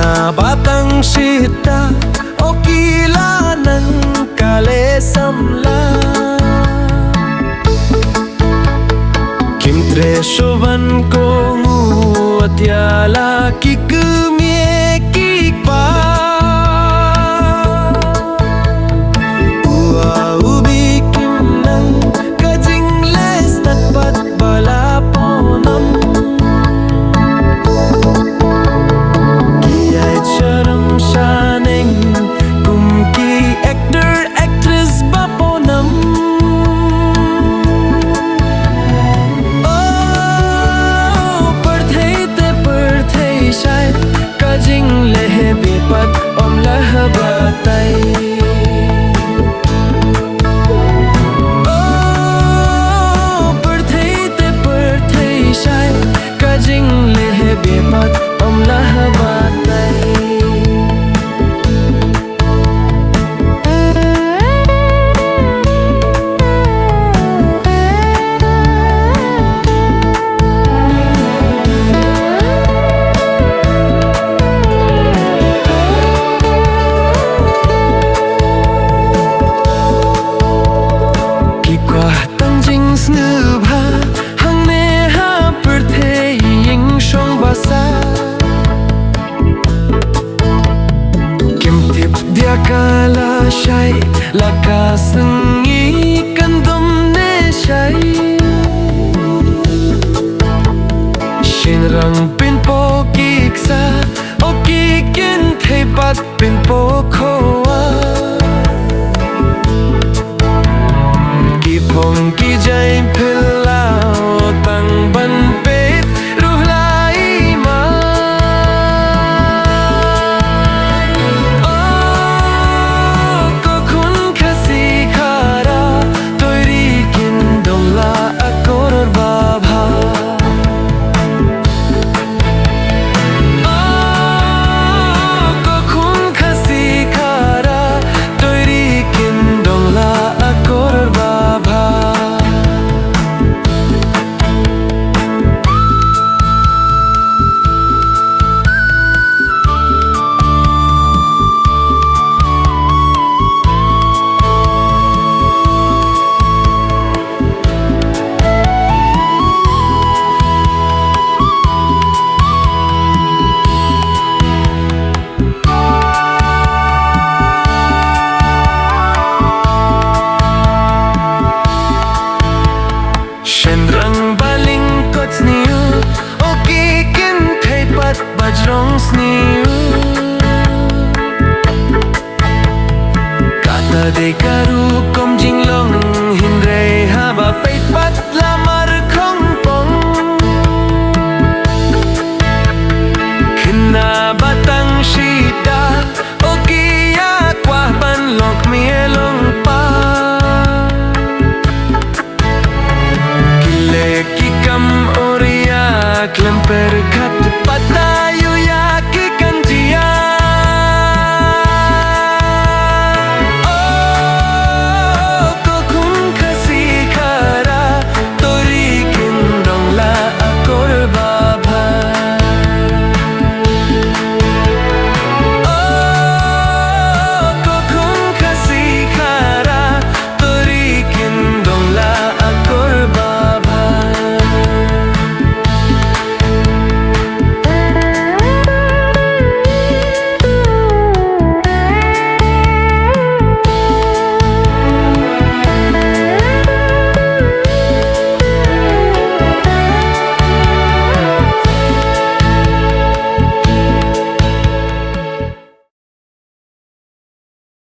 Kinabatang sita o kilanan kalesamla Kimtre shovan ko nguatyala kikmye kikpa Ua ubi kimnang kajingles natpat balaponam Shining kumki actor actress baponam Oh parthei shai kajing lehe bipat om lahbatai Oh parthei shai kajing lehe bipat om lahbatai Kala shai laka sengi kandom ne shai Shinrang pin po kiksa o kikin theipat pin po khoa Ki phong ki jai philao tang ban pet ruhlai ma Shendrang baling kots niu o kikin theipat bajrong sniu Kata de karu kom jinglong hinre haba peipat lamar khong pong Kina batang shida o kia kwa ban lok mielong pa Kikam oria klemper kat